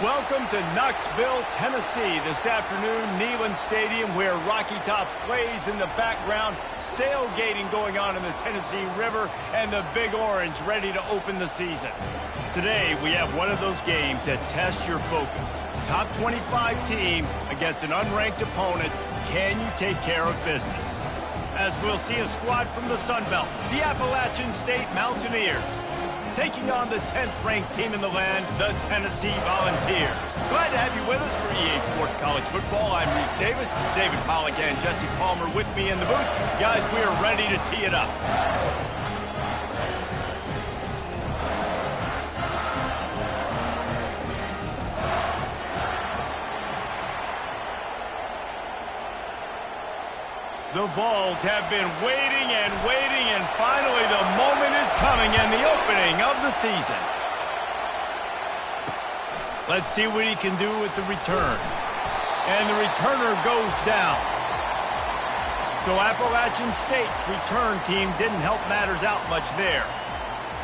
Welcome to Knoxville, Tennessee. This afternoon, Neyland Stadium, where Rocky Top plays in the background, sailgating going on in the Tennessee River, and the Big Orange ready to open the season. Today, we have one of those games that tests your focus. Top 25 team against an unranked opponent. Can you take care of business? As we'll see a squad from the Sun Belt, the Appalachian State Mountaineers, taking on the 10th-ranked team in the land, the Tennessee Volunteers. Glad to have you with us for EA Sports College Football. I'm Reese Davis, David Pollack and Jesse Palmer with me in the booth. Guys, we are ready to tee it up. The Vols have been waiting and waiting, and finally the moment is coming and the opening of the season. Let's see what he can do with the return. And the returner goes down. So Appalachian State's return team didn't help matters out much there.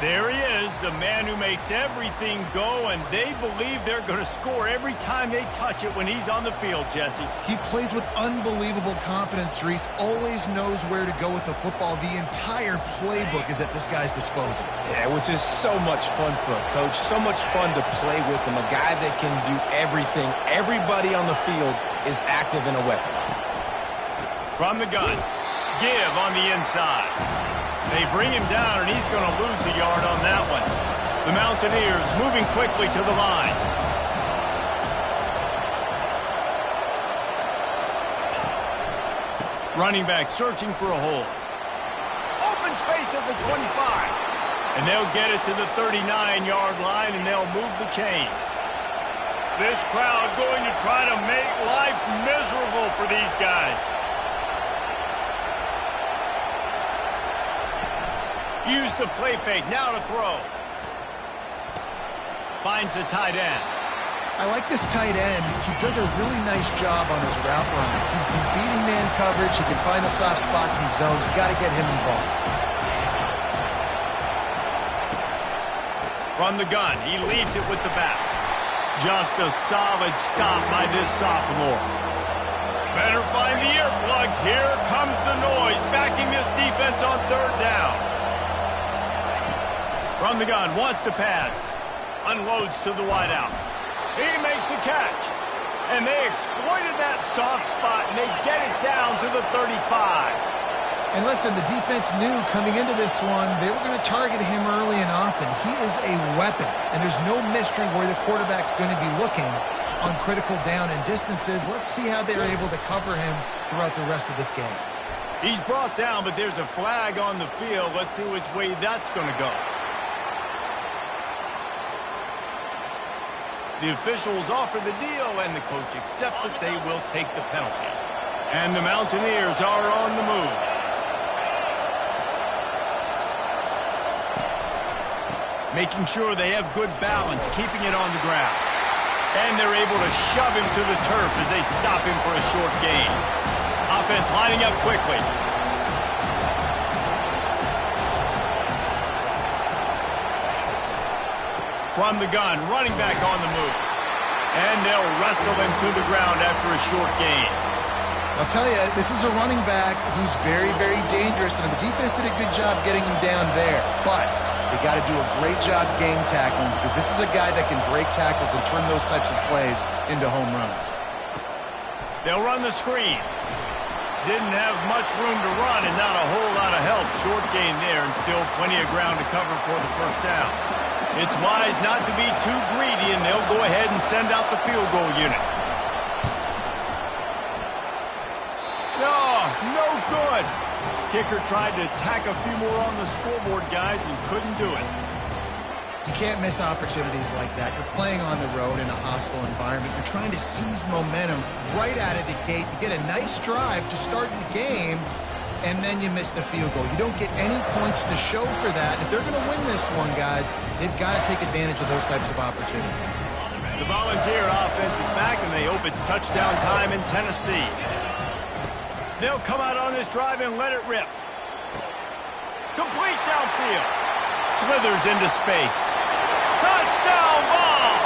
There he is, the man who makes everything go, and they believe they're going to score every time they touch it when he's on the field, Jesse. He plays with unbelievable confidence, Reese. Always knows where to go with the football. The entire playbook is at this guy's disposal. Yeah, which is so much fun for a coach. So much fun to play with him. A guy that can do everything. Everybody on the field is active in a weapon. From the gun, give on the inside. They bring him down, and he's going to lose a yard on that one. The Mountaineers moving quickly to the line. Running back searching for a hole. Open space at the 25. And they'll get it to the 39-yard line, and they'll move the chains. This crowd going to try to make life miserable for these guys. Use the play fake, now to throw. Finds the tight end. I like this tight end. He does a really nice job on his route running. He's been beating man coverage. He can find the soft spots in zones. You got to get him involved. From the gun, he leaves it with the back. Just a solid stop by this sophomore. Better find the earplugs. Here comes the noise, backing this defense on third down. From the gun, wants to pass. Unloads to the wideout. He makes a catch. And they exploited that soft spot, and they get it down to the 35. And listen, the defense knew coming into this one, they were going to target him early and often. He is a weapon, and there's no mystery where the quarterback's going to be looking on critical down and distances. Let's see how they're able to cover him throughout the rest of this game. He's brought down, but there's a flag on the field. Let's see which way that's going to go. The officials offer the deal, and the coach accepts it. They will take the penalty. And the Mountaineers are on the move. Making sure they have good balance, keeping it on the ground. And they're able to shove him to the turf as they stop him for a short gain. Offense lining up quickly. From the gun, running back on the move. And they'll wrestle him to the ground after a short gain. I'll tell you, this is a running back who's very, very dangerous, and the defense did a good job getting him down there. But they got to do a great job game tackling, because this is a guy that can break tackles and turn those types of plays into home runs. They'll run the screen. Didn't have much room to run and not a whole lot of help. Short gain there, and still plenty of ground to cover for the first down. It's wise not to be too greedy, and they'll go ahead and send out the field goal unit. No good. Kicker tried to tack a few more on the scoreboard, guys, and couldn't do it. You can't miss opportunities like that. You're playing on the road in a hostile environment. You're trying to seize momentum right out of the gate. You get a nice drive to start the game, and then you miss the field goal. You don't get any points to show for that. If they're going to win this one, guys, they've got to take advantage of those types of opportunities. The Volunteer offense is back, and they hope it's touchdown time in Tennessee. They'll come out on this drive and let it rip. Complete downfield. Slithers into space. Touchdown, Vols!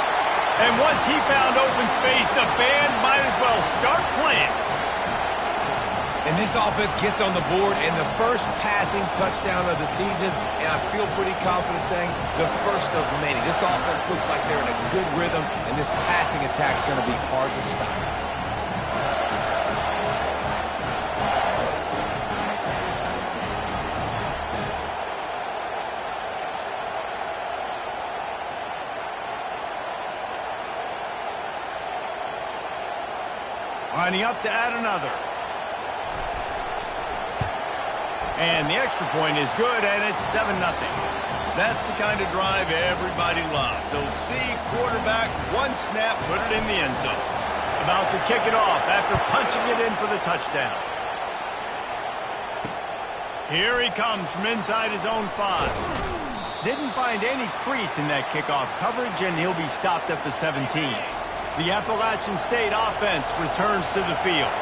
And once he found open space, the band might as well start playing. And this offense gets on the board and the first passing touchdown of the season, and I feel pretty confident saying the first of many. This offense looks like they're in a good rhythm, and this passing attack's going to be hard to stop. Lining up to add another. And the extra point is good, and it's 7-0. That's the kind of drive everybody loves. So see quarterback, one snap, put it in the end zone. About to kick it off after punching it in for the touchdown. Here he comes from inside his own 5. Didn't find any crease in that kickoff coverage, and he'll be stopped at the 17. The Appalachian State offense returns to the field.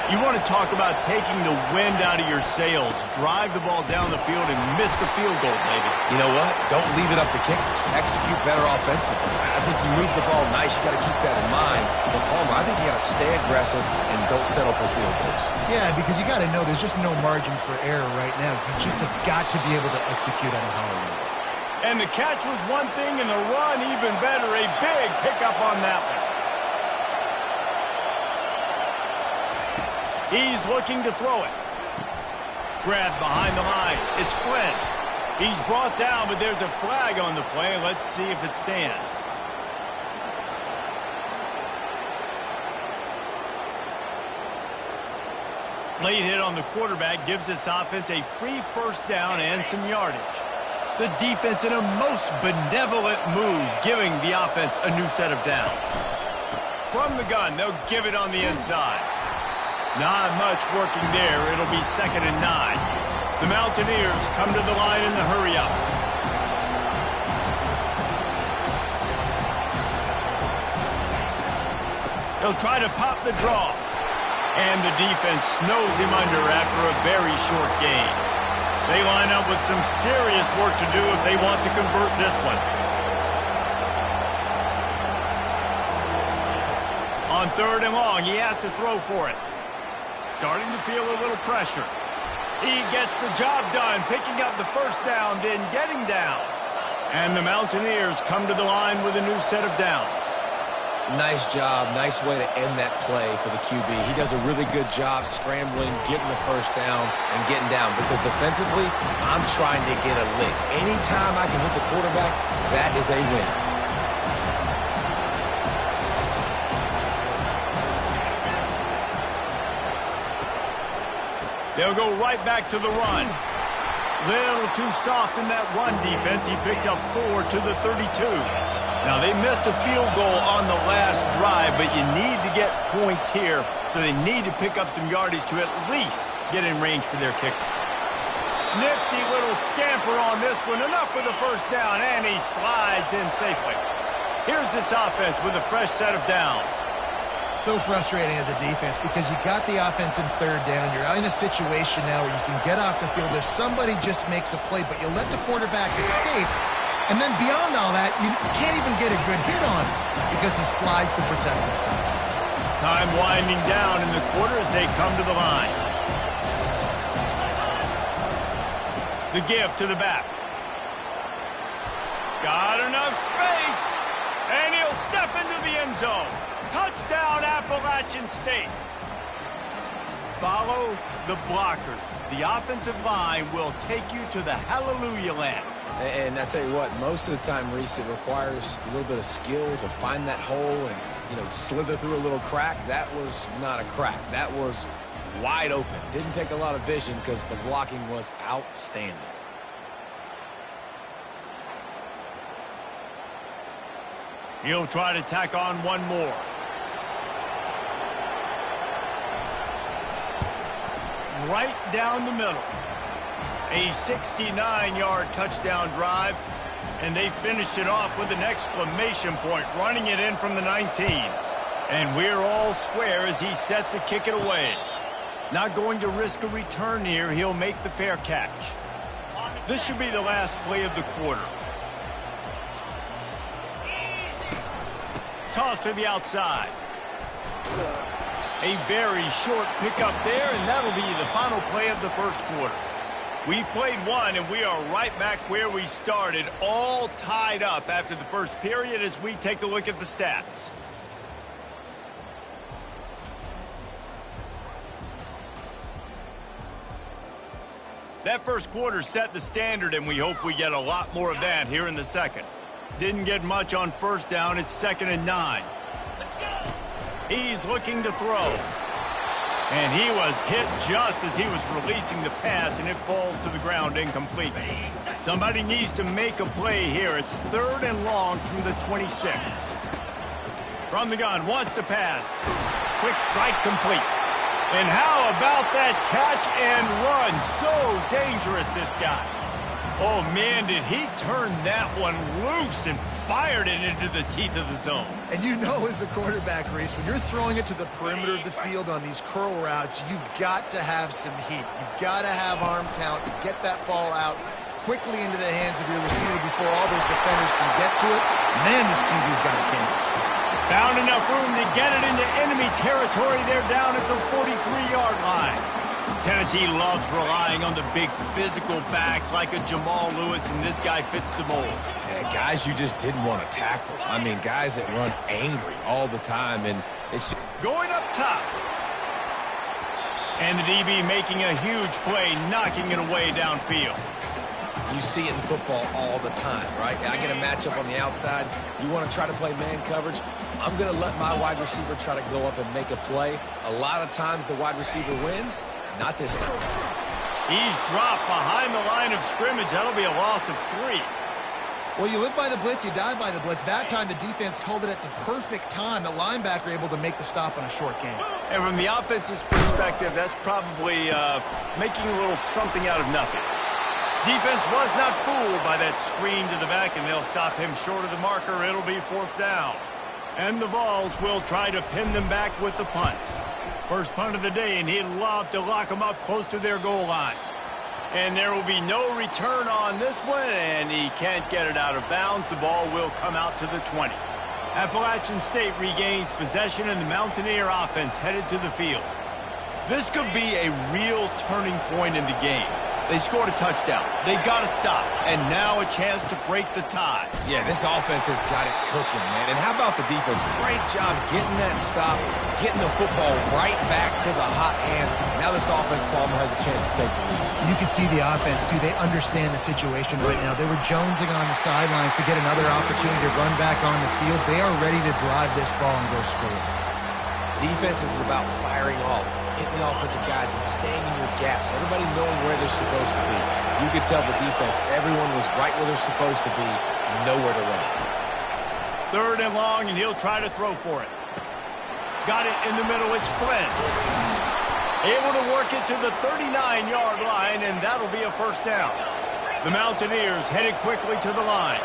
You want to talk about taking the wind out of your sails. Drive the ball down the field and miss the field goal, baby. You know what? Don't leave it up to kickers. Execute better offensively. I think you move the ball nice. You got to keep that in mind. But Palmer, I think you got to stay aggressive and don't settle for field goals. Yeah, because you got to know there's just no margin for error right now. You just have got to be able to execute at a high level. And the catch was one thing, and the run even better. A big pickup on that one. He's looking to throw it. Grabbed behind the line. It's Flynn. He's brought down, but there's a flag on the play. Let's see if it stands. Late hit on the quarterback gives this offense a free first down and some yardage. The defense in a most benevolent move, giving the offense a new set of downs. From the gun, they'll give it on the inside. Not much working there. It'll be 2nd and 9. The Mountaineers come to the line in the hurry-up. He'll try to pop the draw. And the defense snows him under after a very short gain. They line up with some serious work to do if they want to convert this one. On 3rd and long, he has to throw for it. Starting to feel a little pressure. He gets the job done, picking up the first down, then getting down. And the Mountaineers come to the line with a new set of downs. Nice job. Nice way to end that play for the QB. He does a really good job scrambling, getting the first down, and getting down. Because defensively, I'm trying to get a lick. Anytime I can hit the quarterback, that is a win. They'll go right back to the run. Little too soft in that run defense. He picks up 4 to the 32. Now, they missed a field goal on the last drive, but you need to get points here, so they need to pick up some yardage to at least get in range for their kicker. Nifty little scamper on this one. Enough for the first down, and he slides in safely. Here's this offense with a fresh set of downs. So frustrating as a defense because you got the offense in 3rd down. You're in a situation now where you can get off the field if somebody just makes a play, but you let the quarterback escape. And then beyond all that, you can't even get a good hit on him because he slides to protect himself. Time winding down in the quarter as they come to the line. The give to the back. Got enough space. And he'll step into the end zone. Touchdown, Appalachian State. Follow the blockers. The offensive line will take you to the hallelujah land. And I tell you what, most of the time, Reese, it requires a little bit of skill to find that hole and, slither through a little crack. That was not a crack. That was wide open. Didn't take a lot of vision because the blocking was outstanding. He'll try to tack on one more. Right down the middle. A 69-yard touchdown drive, and they finished it off with an exclamation point, running it in from the 19. And we're all square as he's set to kick it away. Not going to risk a return here. He'll make the fair catch. This should be the last play of the quarter. toss to the outside. A very short pickup there, and that'll be the final play of the first quarter. We've played one, and we are right back where we started, all tied up after the first period as we take a look at the stats. That first quarter set the standard, and we hope we get a lot more of that here in the second. Didn't get much on first down. It's 2nd and 9. He's looking to throw. And he was hit just as he was releasing the pass, and it falls to the ground incomplete. Somebody needs to make a play here. It's 3rd and long from the 26. From the gun, wants to pass. Quick strike complete. And how about that catch and run? So dangerous, this guy. Oh, man, did he turn that one loose and fired it into the teeth of the zone. And you know as a quarterback, Reese, when you're throwing it to the perimeter of the field on these curl routes, you've got to have some heat. You've got to have arm talent to get that ball out quickly into the hands of your receiver before all those defenders can get to it. Man, this QB's got a game. Found enough room to get it into enemy territory. They're down at the 43-yard line. Tennessee loves relying on the big physical backs like a Jamal Lewis, and this guy fits the mold. Yeah, guys you just didn't want to tackle. I mean, guys that run angry all the time, and it's going up top. And the DB making a huge play, knocking it away downfield. You see it in football all the time, right? I get a matchup on the outside. You want to try to play man coverage. I'm going to let my wide receiver try to go up and make a play. A lot of times the wide receiver wins. Not this time. He's dropped behind the line of scrimmage. That'll be a loss of 3. Well, you live by the blitz, you die by the blitz. That time the defense called it at the perfect time. The linebacker able to make the stop on a short game. And from the offense's perspective, that's probably making a little something out of nothing. Defense was not fooled by that screen to the back, and they'll stop him short of the marker. It'll be 4th down. And the Vols will try to pin them back with the punt. First punt of the day, and he'd love to lock them up close to their goal line. And there will be no return on this one, and he can't get it out of bounds. The ball will come out to the 20. Appalachian State regains possession, and the Mountaineer offense headed to the field. This could be a real turning point in the game. They scored a touchdown. They got to stop. And now a chance to break the tie. Yeah, this offense has got it cooking, man. And how about the defense? Great job getting that stop, getting the football right back to the hot hand. Now this offense, Palmer, has a chance to take the lead. You can see the offense, too. They understand the situation right now. They were jonesing on the sidelines to get another opportunity to run back on the field. They are ready to drive this ball and go score. Defense is about firing off, hitting the offensive guys and staying in your gaps. Everybody knowing where they're supposed to be. You could tell the defense, everyone was right where they're supposed to be, nowhere to run. 3rd and long, and he'll try to throw for it. Got it in the middle. It's Flynn. Able to work it to the 39-yard line, and that'll be a 1st down. The Mountaineers headed quickly to the line.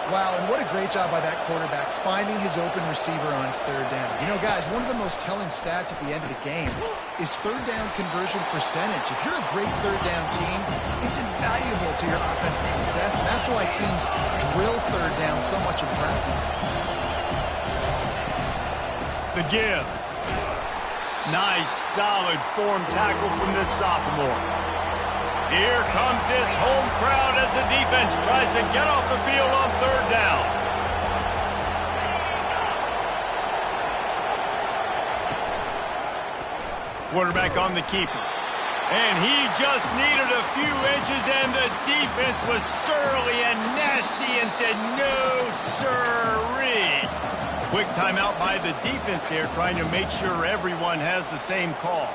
Wow, and what a great job by that quarterback finding his open receiver on 3rd down. You know, guys, one of the most telling stats at the end of the game is 3rd down conversion percentage. If you're a great 3rd down team, it's invaluable to your offensive success, and that's why teams drill 3rd down so much in practice. The give. Nice, solid form tackle from this sophomore. Here comes this home crowd as the defense tries to get off the field on 3rd down. Quarterback on the keeper. And he just needed a few inches, and the defense was surly and nasty and said, no, sirree. Quick timeout by the defense here, trying to make sure everyone has the same call.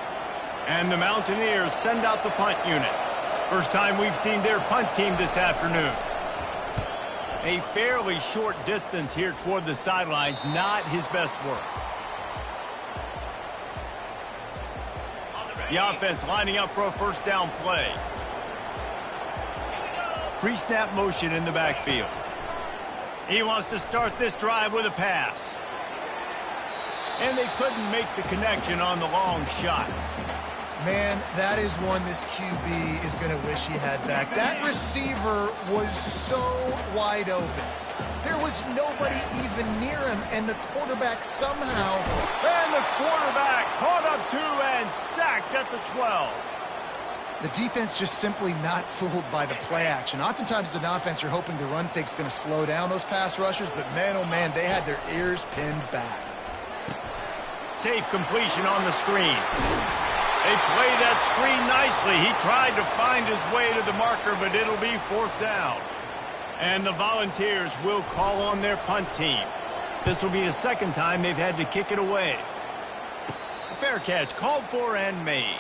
And the Mountaineers send out the punt unit. First time we've seen their punt team this afternoon. A fairly short distance here toward the sidelines, not his best work. The offense lining up for a 1st down play. Pre-snap motion in the backfield. He wants to start this drive with a pass. And they couldn't make the connection on the long shot. Man, that is one this QB is going to wish he had back. That receiver was so wide open. There was nobody even near him, and the quarterback somehow... And the quarterback caught up to and sacked at the 12. The defense just simply not fooled by the play action. Oftentimes as an offense, you're hoping the run fake's going to slow down those pass rushers, but man, oh man, they had their ears pinned back. Safe completion on the screen. They played that screen nicely. He tried to find his way to the marker, but it'll be 4th down. And the Volunteers will call on their punt team. This will be the 2nd time they've had to kick it away. Fair catch called for and made.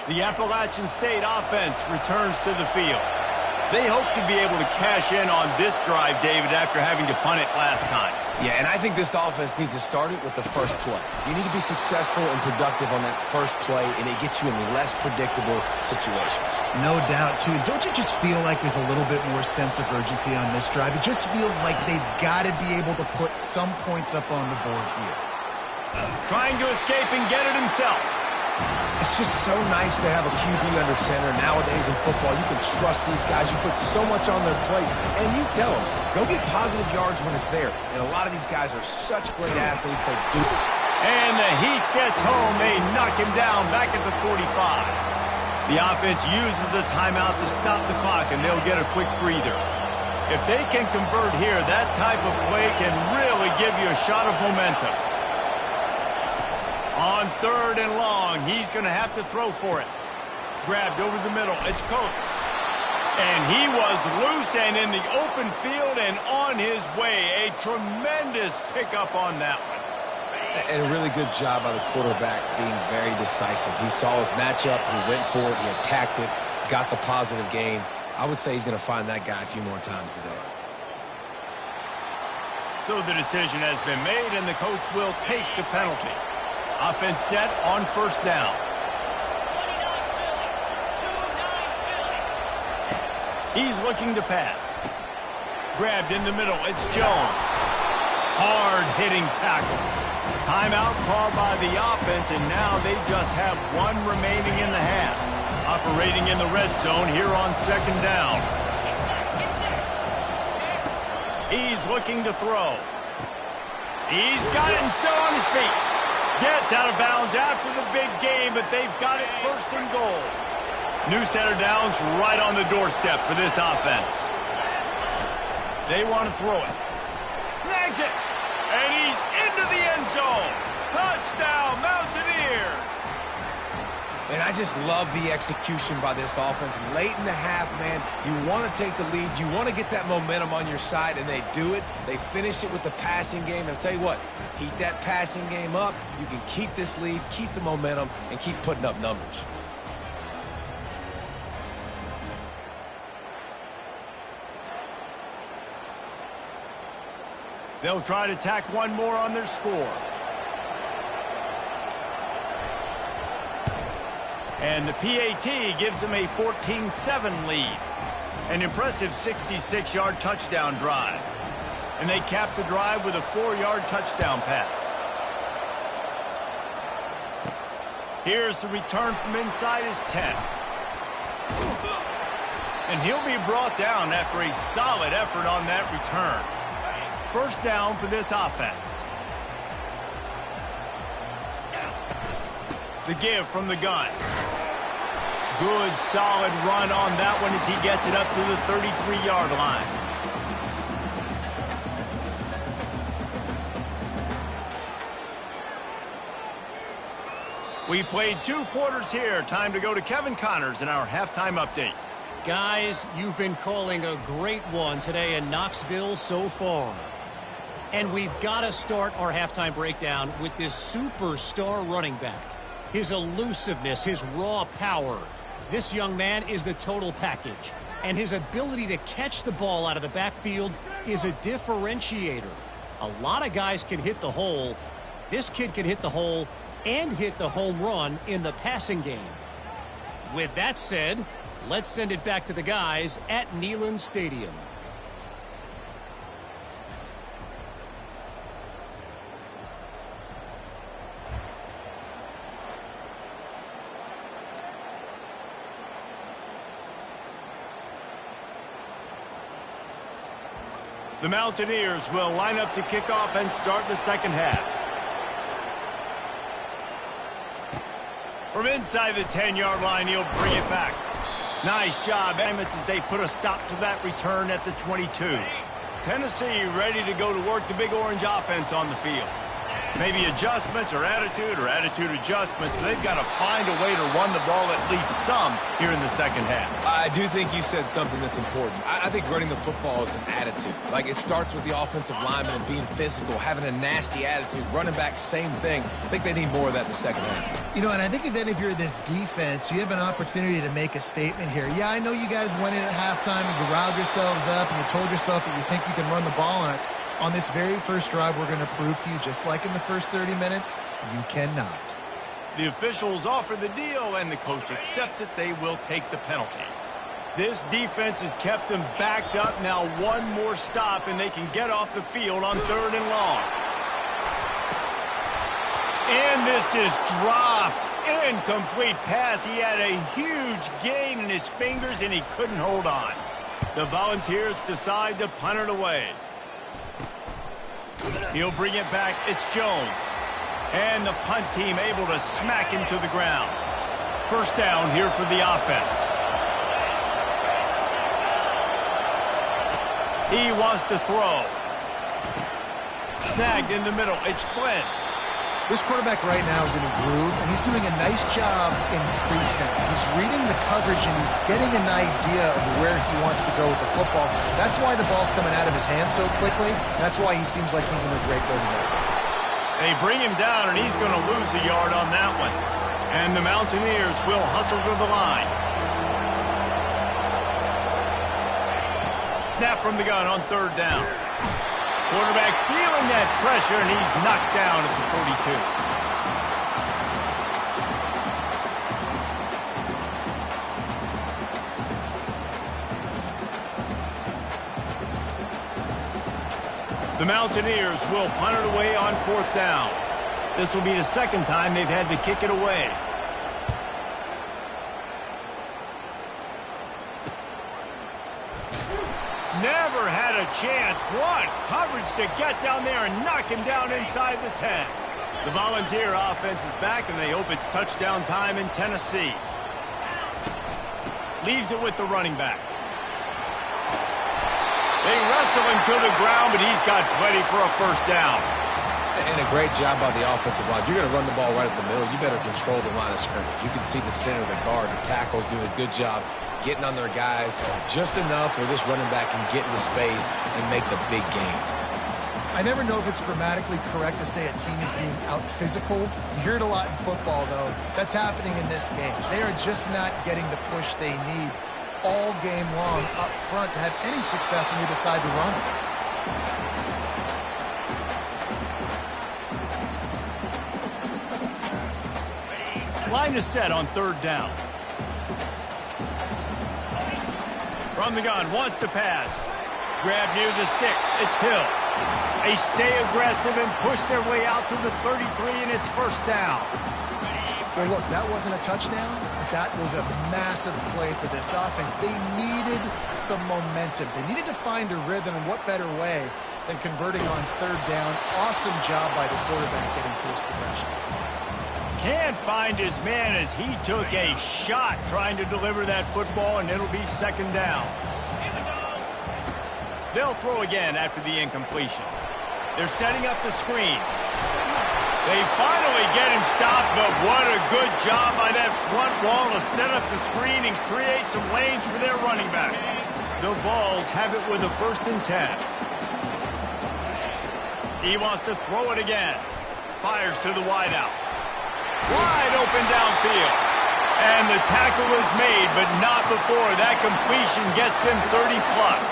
The Appalachian State offense returns to the field. They hope to be able to cash in on this drive, David, after having to punt it last time. Yeah, and I think this offense needs to start it with the first play. You need to be successful and productive on that first play, and it gets you in less predictable situations. No doubt, too. Don't you just feel like there's a little bit more sense of urgency on this drive? It just feels like they've got to be able to put some points up on the board here. Trying to escape and get it himself. It's just so nice to have a QB under center. Nowadays in football, you can trust these guys. You put so much on their plate, and you tell them, go get positive yards when it's there. And a lot of these guys are such great athletes, they do it. And the heat gets home. They knock him down back at the 45. The offense uses a timeout to stop the clock, and they'll get a quick breather. If they can convert here, that type of play can really give you a shot of momentum. On 3rd and long, he's going to have to throw for it. Grabbed over the middle. It's Coates. And he was loose and in the open field and on his way. A tremendous pickup on that one. And a really good job by the quarterback being very decisive. He saw his matchup. He went for it. He attacked it. Got the positive gain. I would say he's going to find that guy a few more times today. So the decision has been made, and the coach will take the penalty. Offense set on 1st down. He's looking to pass. Grabbed in the middle. It's Jones. Hard-hitting tackle. Timeout called by the offense, and now they just have 1 remaining in the half. Operating in the red zone here on 2nd down. He's looking to throw. He's got it and still on his feet. Gets out of bounds after the big game, but they've got it 1st and goal. New center downs right on the doorstep for this offense. They want to throw it. Snags it. And he's into the end zone. Touchdown, Mountaineers. And I just love the execution by this offense. Late in the half, man, you want to take the lead. You want to get that momentum on your side, and they do it. They finish it with the passing game. And I'll tell you what, keep that passing game up. You can keep this lead, keep the momentum, and keep putting up numbers. They'll try to tack one more on their score. And the PAT gives them a 14-7 lead. An impressive 66-yard touchdown drive. And they cap the drive with a 4-yard touchdown pass. Here's the return from inside his 10. And he'll be brought down after a solid effort on that return. 1st down for this offense. The give from the gun. Good, solid run on that one as he gets it up to the 33-yard line. We played 2 quarters here. Time to go to Kevin Connors in our halftime update. Guys, you've been calling a great one today in Knoxville so far. And we've got to start our halftime breakdown with this superstar running back. His elusiveness, his raw power. This young man is the total package. And his ability to catch the ball out of the backfield is a differentiator. A lot of guys can hit the hole. This kid can hit the hole and hit the home run in the passing game. With that said, let's send it back to the guys at Neyland Stadium. The Mountaineers will line up to kick off and start the second half. From inside the 10-yard line, he'll bring it back. Nice job, Emmets, as they put a stop to that return at the 22. Tennessee ready to go to work the Big Orange offense on the field. Maybe adjustments or attitude adjustments. They've got to find a way to run the ball at least some here in the second half. I do think you said something that's important. I think running the football is an attitude. Like, it starts with the offensive lineman and being physical, having a nasty attitude. Running back, same thing. I think they need more of that in the second half. You know, and I think then if you're this defense, you have an opportunity to make a statement here. Yeah, I know you guys went in at halftime and you riled yourselves up and you told yourself that you think you can run the ball on us. On this very first drive, we're going to prove to you, just like in the first 30 minutes, you cannot. The officials offer the deal, and the coach accepts it. They will take the penalty. This defense has kept them backed up. Now one more stop, and they can get off the field on 3rd and long. And this is dropped. Incomplete pass. He had a huge gain in his fingers, and he couldn't hold on. The Volunteers decide to punt it away. He'll bring it back. It's Jones. And the punt team able to smack him to the ground. First down here for the offense. He wants to throw. Snagged in the middle. It's Flynn. This quarterback right now is in a groove, and he's doing a nice job in pre-snap. He's reading the coverage, and he's getting an idea of where he wants to go with the football. That's why the ball's coming out of his hands so quickly. That's why he seems like he's in a great rhythm. They bring him down, and he's going to lose a yard on that one. And the Mountaineers will hustle to the line. Snap from the gun on 3rd down. Quarterback feeling that pressure, and he's knocked down at the 42. The Mountaineers will punt it away on 4th down. This will be the second time they've had to kick it away. Never had a chance. What coverage to get down there and knock him down inside the 10. The Volunteer offense is back, and they hope it's touchdown time in Tennessee. Leaves it with the running back. They wrestle him to the ground, but he's got plenty for a first down. And a great job by the offensive line. If you're going to run the ball right at the middle, you better control the line of scrimmage. You can see the center, the guard, the tackles doing a good job getting on their guys just enough where this running back can get into space and make the big game. I never know if it's grammatically correct to say a team is being out-physicaled. You hear it a lot in football, though. That's happening in this game. They are just not getting the push they need all game long up front to have any success when they decide to run it. Line is set on 3rd down. From the gun, wants to pass. Grab near the sticks. It's Hill. They stay aggressive and push their way out to the 33, and it's first down. Well, look, that wasn't a touchdown, but that was a massive play for this offense. They needed some momentum. They needed to find a rhythm, and what better way than converting on 3rd down. Awesome job by the quarterback getting to his progression. Can't find his man as he took a shot trying to deliver that football, and it'll be 2nd down. They'll throw again after the incompletion. They're setting up the screen. They finally get him stopped, but what a good job by that front wall to set up the screen and create some lanes for their running back. The Vols have it with a 1st and 10. He wants to throw it again. Fires to the wideout. Wide open downfield. And the tackle is made, but not before that completion gets them 30-plus.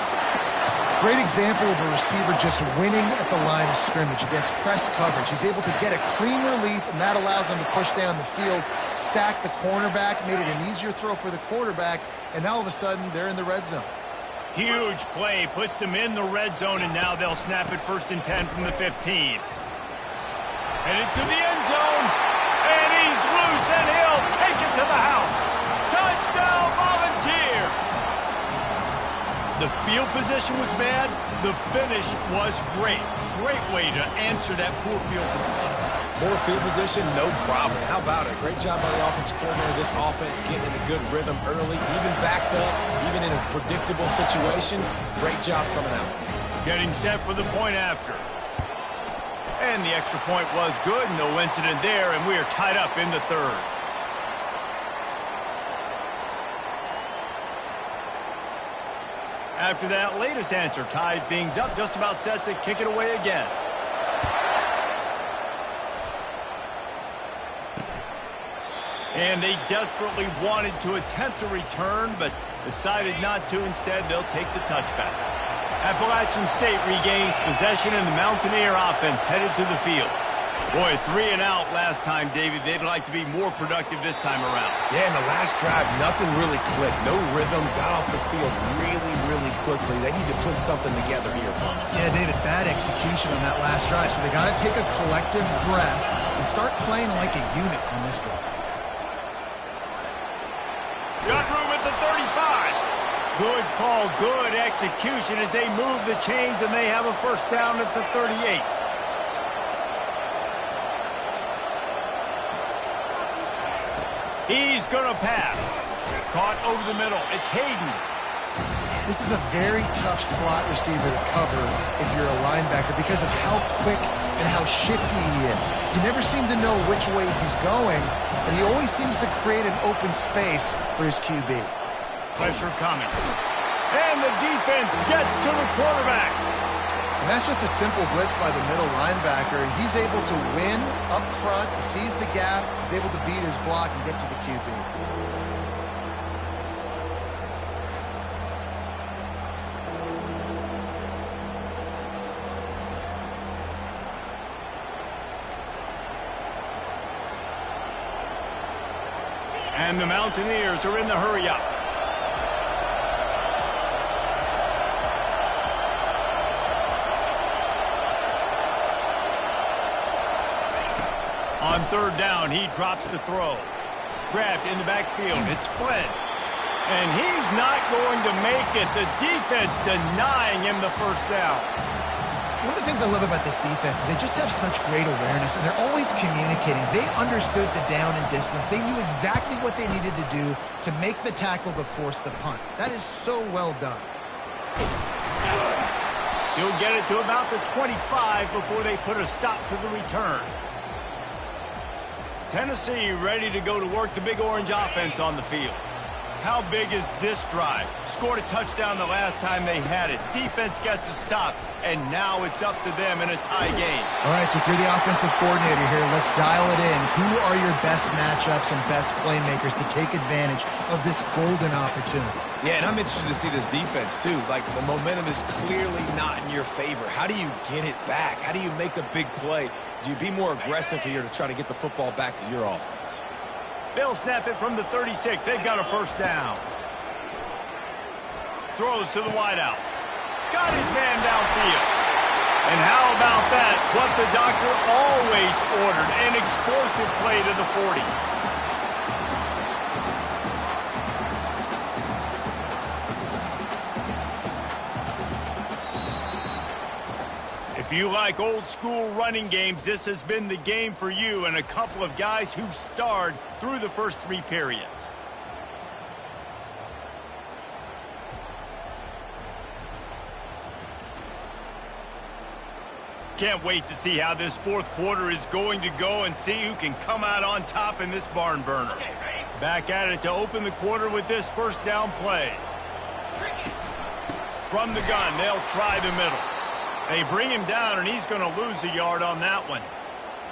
Great example of a receiver just winning at the line of scrimmage against press coverage. He's able to get a clean release, and that allows him to push down the field, stack the cornerback, made it an easier throw for the quarterback, and now all of a sudden they're in the red zone. Huge play, puts them in the red zone, and now they'll snap it 1st and 10 from the 15. Headed to the end zone, and he's loose, and he'll take it to the house. Touchdown, Volunteer! The field position was bad. The finish was great. Great way to answer that poor field position. Poor field position, no problem. How about it? Great job by the offensive coordinator. This offense getting in a good rhythm early, even backed up, even in a predictable situation. Great job coming out. Getting set for the point after. And the extra point was good. No incident there, and we are tied up in the third. After that latest answer, tied things up, just about set to kick it away again. And they desperately wanted to attempt a return, but decided not to. Instead, they'll take the touchback. Appalachian State regains possession, and the Mountaineer offense headed to the field. Boy, 3 and out last time, David. They'd like to be more productive this time around. Yeah, in the last drive, nothing really clicked. No rhythm, got off the field really, really quickly. They need to put something together here, Palmer. Yeah, David, bad execution on that last drive. So they got to take a collective breath and start playing like a unit on this drive. Got room at the 35. Good call, good execution as they move the chains, and they have a first down at the 38. He's going to pass. Caught over the middle. It's Hayden. This is a very tough slot receiver to cover if you're a linebacker because of how quick and how shifty he is. You never seem to know which way he's going, and he always seems to create an open space for his QB. Pressure coming. And the defense gets to the quarterback. And that's just a simple blitz by the middle linebacker, and he's able to win up front, he sees the gap, he's able to beat his block and get to the QB. And the Mountaineers are in the hurry-up. On third down, he drops the throw. Grabbed in the backfield. It's Flynn. And he's not going to make it. The defense denying him the first down. One of the things I love about this defense is they just have such great awareness, and they're always communicating. They understood the down and distance. They knew exactly what they needed to do to make the tackle to force the punt. That is so well done. He'll get it to about the 25 before they put a stop to the return. Tennessee ready to go to work. The Big Orange offense on the field. How big is this drive? Scored a touchdown the last time they had it. Defense gets a stop, and now it's up to them in a tie game. All right, so if you're the offensive coordinator here, let's dial it in. Who are your best matchups and best playmakers to take advantage of this golden opportunity? Yeah, and I'm interested to see this defense, too. Like, the momentum is clearly not in your favor. How do you get it back? How do you make a big play? Do you be more aggressive here to try to get the football back to your offense? They'll snap it from the 36. They've got a first down. Throws to the wideout. Got his man downfield. And how about that? What the doctor always ordered. An explosive play to the 40. If you like old school running games, this has been the game for you and a couple of guys who've starred through the first 3 periods. Can't wait to see how this fourth quarter is going to go and see who can come out on top in this barn burner. Back at it to open the quarter with this first down play. From the gun, they'll try the middle. They bring him down, and he's going to lose a yard on that one.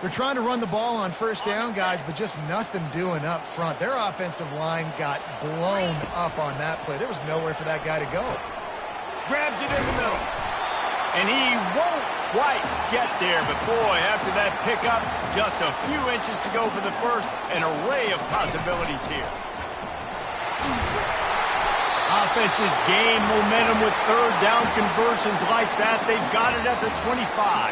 They're trying to run the ball on first down, guys, but just nothing doing up front. Their offensive line got blown up on that play. There was nowhere for that guy to go. Grabs it in the middle. And he won't quite get there, but boy, after that pickup, just a few inches to go for the first. An array of possibilities here. Offenses gain momentum with third down conversions like that. They've got it at the 25.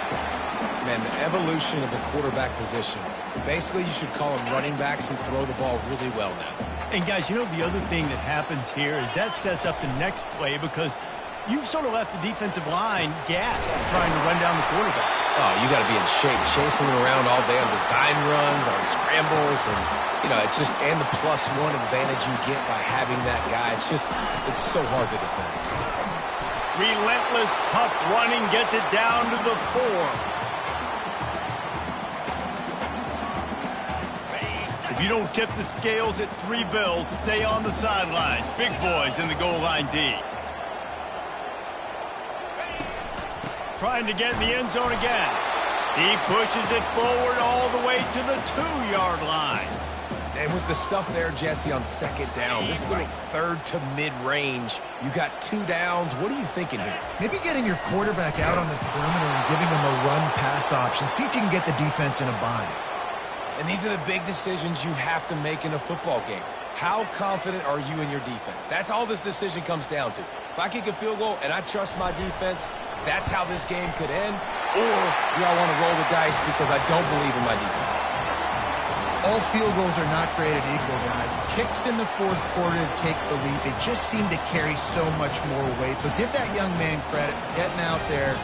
Man, the evolution of the quarterback position. Basically, you should call them running backs who throw the ball really well now. And guys, you know the other thing that happens here is that sets up the next play because You've sort of left the defensive line gassed trying to run down the quarterback. Oh, you got to be in shape, chasing him around all day on design runs, on scrambles, and, you know, it's just, and the +1 advantage you get by having that guy. It's so hard to defend. Relentless, tough running gets it down to the 4. If you don't tip the scales at 3 bills, stay on the sidelines. Big boys in the goal line D. Trying to get in the end zone again. He pushes it forward all the way to the 2-yard line. And with the stuff there, Jesse, on 2nd down, this little 3rd to mid-range, you got 2 downs. What are you thinking here? Maybe getting your quarterback out on the perimeter and giving him a run-pass option. See if you can get the defense in a bind. And these are the big decisions you have to make in a football game. How confident are you in your defense? That's all this decision comes down to. If I kick a field goal and I trust my defense, that's how this game could end. Or do I want to roll the dice because I don't believe in my defense? All field goals are not created equal, guys. Kicks in the 4th quarter to take the lead. They just seem to carry so much more weight. So give that young man credit for getting out there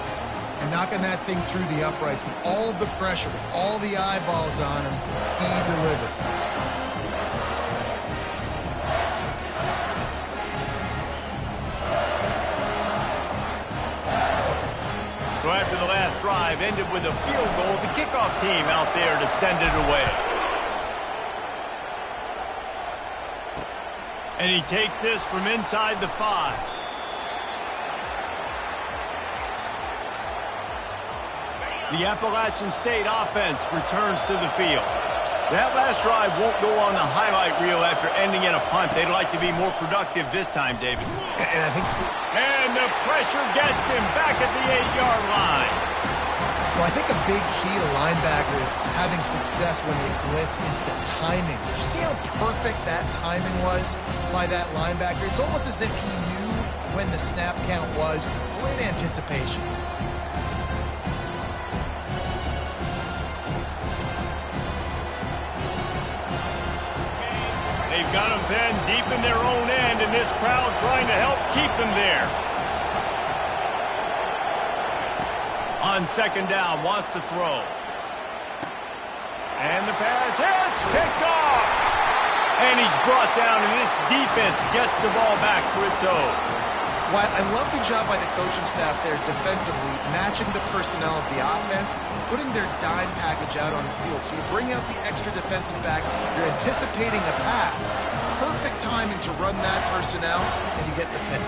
and knocking that thing through the uprights with all of the pressure, with all the eyeballs on him. He delivered. So after the last drive ended with a field goal, the kickoff team out there to send it away. And he takes this from inside the 5. The Appalachian State offense returns to the field. That last drive won't go on the highlight reel after ending in a punt. They'd like to be more productive this time, David. And I think... And the pressure gets him back at the 8-yard line. Well, I think a big key to linebackers having success when they blitz is the timing. Did you see how perfect that timing was by that linebacker? It's almost as if he knew when the snap count was. Great anticipation. They've got them then deep in their own end, and this crowd trying to help keep them there. On 2nd down, wants to throw. And the pass hits, picked off. And he's brought down, and this defense gets the ball back for its own. Well, I love the job by the coaching staff there defensively, matching the personnel of the offense, putting their dime package out on the field. So you bring out the extra defensive back, you're anticipating a pass. Perfect timing to run that personnel, and you get the pick.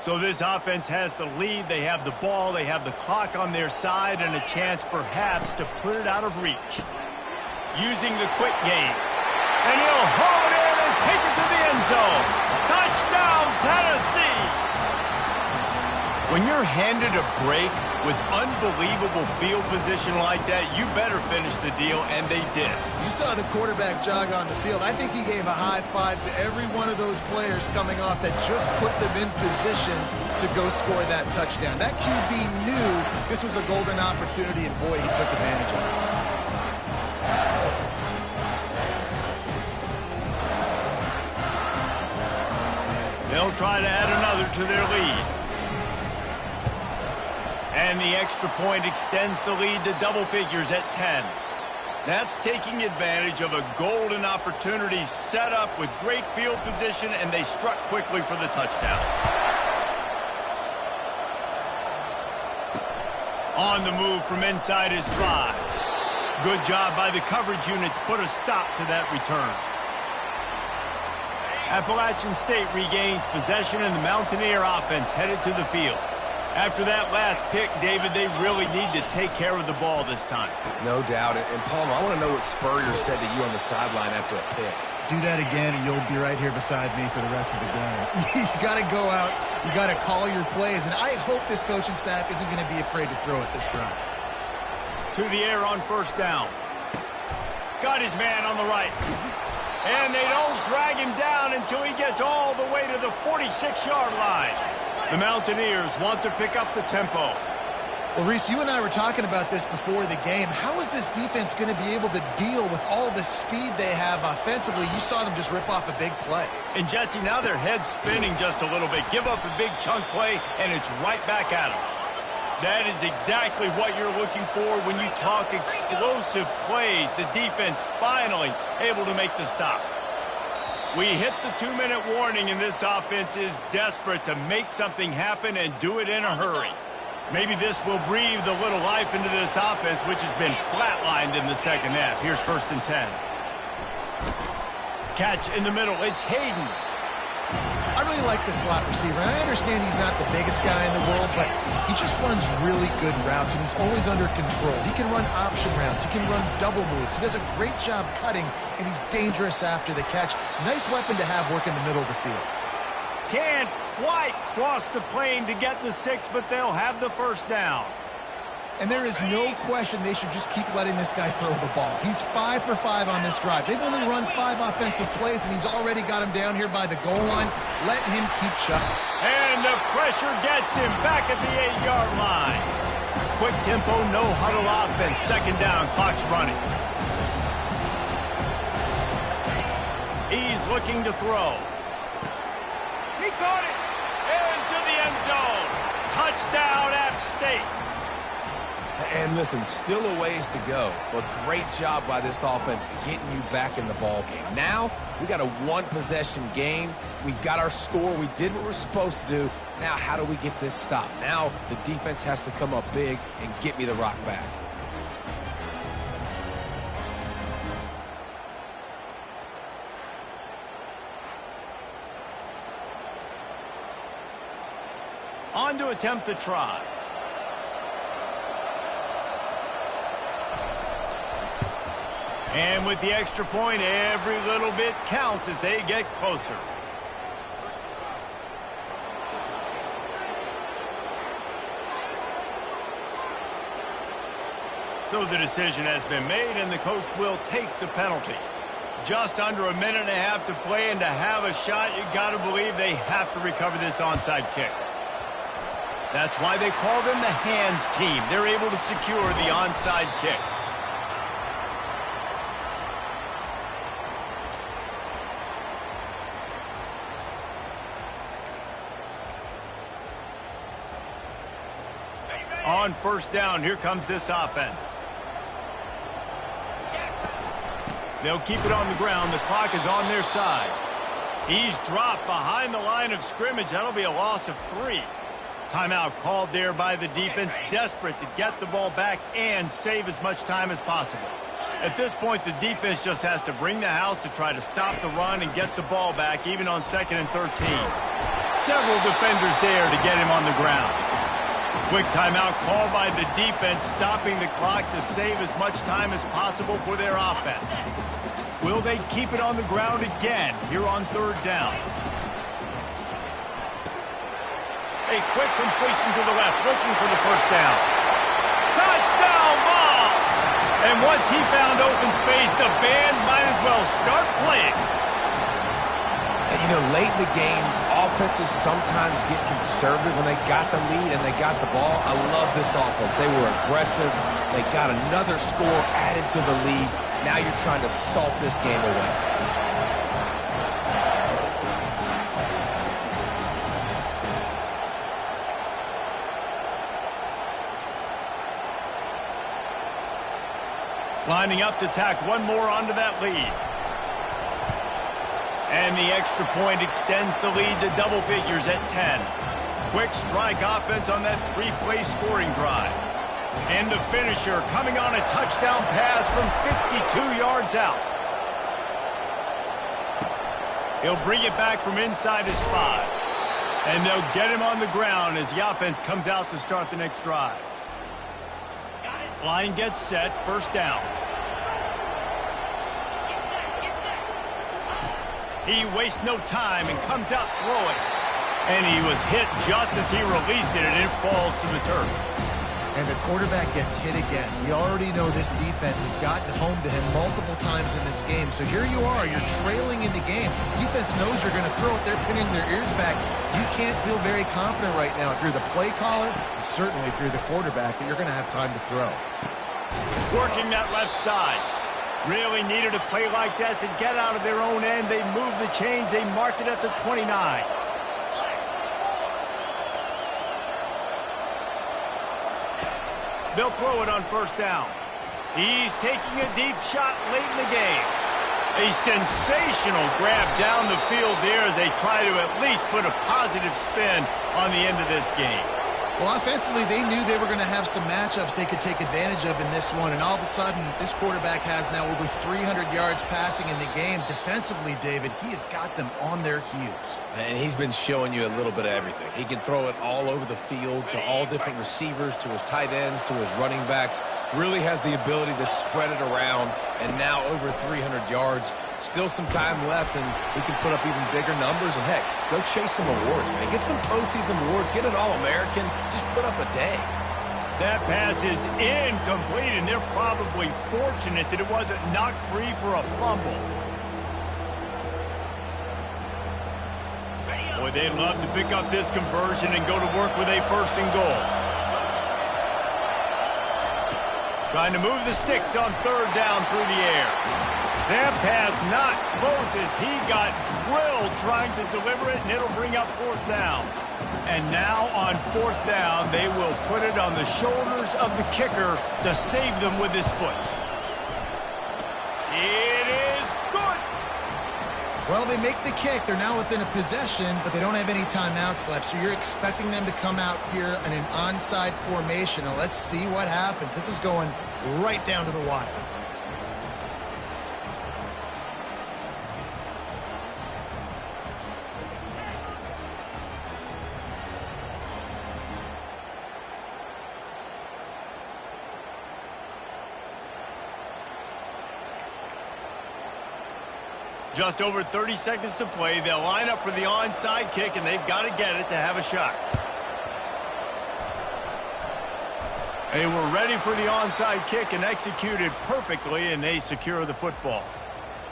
So this offense has the lead. They have the ball. They have the clock on their side and a chance perhaps to put it out of reach. Using the quick game. And he'll haul it in and take it to the end zone. Touchdown, Tennessee! When you're handed a break with unbelievable field position like that, you better finish the deal, and they did. You saw the quarterback jog on the field. I think he gave a high five to every one of those players coming off that just put them in position to go score that touchdown. That QB knew this was a golden opportunity, and boy, he took advantage of it. They'll try to add another to their lead. And the extra point extends the lead to double figures at 10. That's taking advantage of a golden opportunity set up with great field position, and they struck quickly for the touchdown. On the move from inside his drive. Good job by the coverage unit to put a stop to that return. Appalachian State regains possession, and the Mountaineer offense headed to the field. After that last pick, David, they really need to take care of the ball this time. No doubt. And Palmer, I want to know what Spurrier said to you on the sideline after a pick. Do that again, and you'll be right here beside me for the rest of the game. You got to go out. You got to call your plays, and I hope this coaching staff isn't going to be afraid to throw it this drive. To the air on 1st down. Got his man on the right. And they don't drag him down until he gets all the way to the 46-yard line. The Mountaineers want to pick up the tempo. Well, Reese, you and I were talking about this before the game. How is this defense going to be able to deal with all the speed they have offensively? You saw them just rip off a big play. And, Jesse, now their head's spinning just a little bit. Give up a big chunk play, and it's right back at them. That is exactly what you're looking for when you talk explosive plays. The defense finally able to make the stop. We hit the 2-minute warning, and this offense is desperate to make something happen and do it in a hurry. Maybe this will breathe a little life into this offense, which has been flatlined in the second half. Here's 1st and 10. Catch in the middle. It's Hayden. I really like the slot receiver. I understand he's not the biggest guy in the world, but he just runs really good routes, and he's always under control. He can run option routes. He can run double moves. He does a great job cutting, and he's dangerous after the catch. Nice weapon to have work in the middle of the field. Can't quite cross the plane to get the 6, but they'll have the 1st down. And there is no question they should just keep letting this guy throw the ball. He's 5 for 5 on this drive. They've only run 5 offensive plays, and he's already got him down here by the goal line. Let him keep chucking. And the pressure gets him back at the 8-yard line. Quick tempo, no huddle offense. 2nd down, clock's running. He's looking to throw. He caught it into the end zone. Touchdown, App State. And listen, still a ways to go, but great job by this offense getting you back in the ball game. Now, we got a 1-possession game. We got our score. We did what we're supposed to do. Now, how do we get this stop? Now, the defense has to come up big and get me the rock back. On to attempt the try. And with the extra point, every little bit counts as they get closer. So the decision has been made, and the coach will take the penalty. Just under a minute and a half to play, and to have a shot, you got to believe they have to recover this onside kick. That's why they call them the hands team. They're able to secure the onside kick. On 1st down, here comes this offense. They'll keep it on the ground. The clock is on their side. He's dropped behind the line of scrimmage. That'll be a loss of 3. Timeout called there by the defense, desperate to get the ball back and save as much time as possible. At this point, the defense just has to bring the house to try to stop the run and get the ball back, even on 2nd and 13. Several defenders there to get him on the ground. Quick timeout called by the defense, stopping the clock to save as much time as possible for their offense. Will they keep it on the ground again here on 3rd down? A quick completion to the left, looking for the 1st down. Touchdown ball! And once he found open space, the band might as well start playing. You know, late in the games, offenses sometimes get conservative when they got the lead and they got the ball. I love this offense. They were aggressive. They got another score added to the lead. Now you're trying to salt this game away. Lining up to tack one more onto that lead. And the extra point extends the lead to double figures at 10. Quick strike offense on that 3-play scoring drive. And the finisher coming on a touchdown pass from 52 yards out. He'll bring it back from inside his 5. And they'll get him on the ground as the offense comes out to start the next drive. Line gets set, 1st down. He wastes no time and comes out throwing. And he was hit just as he released it, and it falls to the turf. And the quarterback gets hit again. We already know this defense has gotten home to him multiple times in this game. So here you are, you're trailing in the game. Defense knows you're going to throw it. They're pinning their ears back. You can't feel very confident right now if you're the play caller, and certainly if you're the quarterback, that you're going to have time to throw. Working that left side. Really needed a play like that to get out of their own end. They moved the chains. They marked it at the 29. They'll throw it on first down. He's taking a deep shot late in the game. A sensational grab down the field there as they try to at least put a positive spin on the end of this game. Well, offensively, they knew they were going to have some matchups they could take advantage of in this one, and all of a sudden, this quarterback has now over 300 yards passing in the game. Defensively, David, he has got them on their heels. And he's been showing you a little bit of everything. He can throw it all over the field to all different receivers, to his tight ends, to his running backs. Really has the ability to spread it around, and now over 300 yards. Still some time left, and he can put up even bigger numbers. And, heck, go chase some awards, man. Get some postseason awards. Get an All-American. Just put up a day. That pass is incomplete, and they're probably fortunate that it wasn't knocked free for a fumble. Boy, they'd love to pick up this conversion and go to work with a first and goal. Trying to move the sticks on third down through the air. That pass not close as he got drilled trying to deliver it, and it'll bring up fourth down. And now on fourth down, they will put it on the shoulders of the kicker to save them with his foot. It is good. Well, they make the kick. They're now within a possession, but they don't have any timeouts left. So you're expecting them to come out here in an onside formation. Now let's see what happens. This is going right down to the wire. Just over 30 seconds to play. They'll line up for the onside kick, and they've got to get it to have a shot. They were ready for the onside kick and executed perfectly, and they secure the football.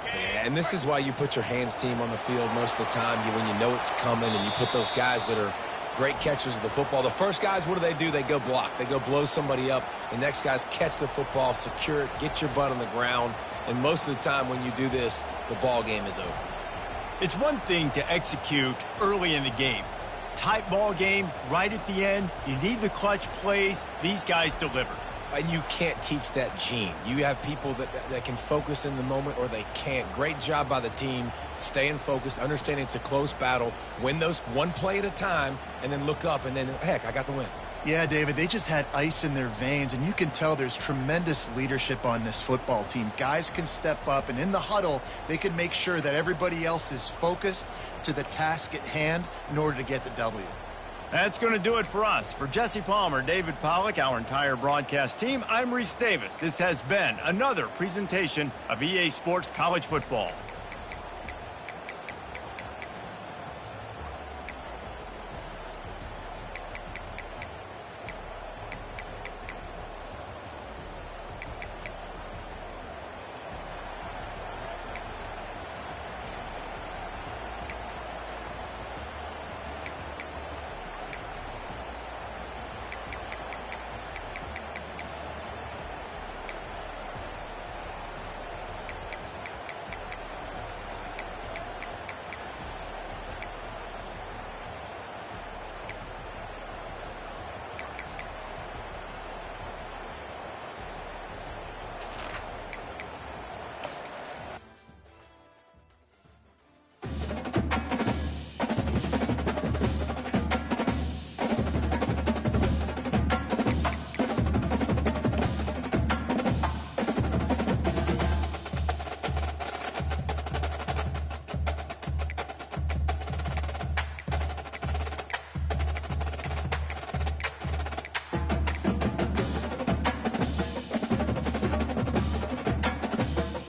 Yeah, and this is why you put your hands team on the field most of the time when you know it's coming, and you put those guys that are great catchers of the football. The first guys, what do? They go block. They go blow somebody up. The next guys catch the football, secure it, get your butt on the ground. And most of the time when you do this, the ball game is over. It's one thing to execute early in the game. Tight ball game, right at the end. You need the clutch plays. These guys deliver. And you can't teach that gene. You have people that can focus in the moment or they can't. Great job by the team, staying focused, understanding it's a close battle, win those one play at a time, and then look up, and then, heck, I got the win. Yeah, David, they just had ice in their veins, and you can tell there's tremendous leadership on this football team. Guys can step up, and in the huddle, they can make sure that everybody else is focused to the task at hand in order to get the W. That's going to do it for us. For Jesse Palmer, David Pollack, our entire broadcast team, I'm Reese Davis. This has been another presentation of EA Sports College Football.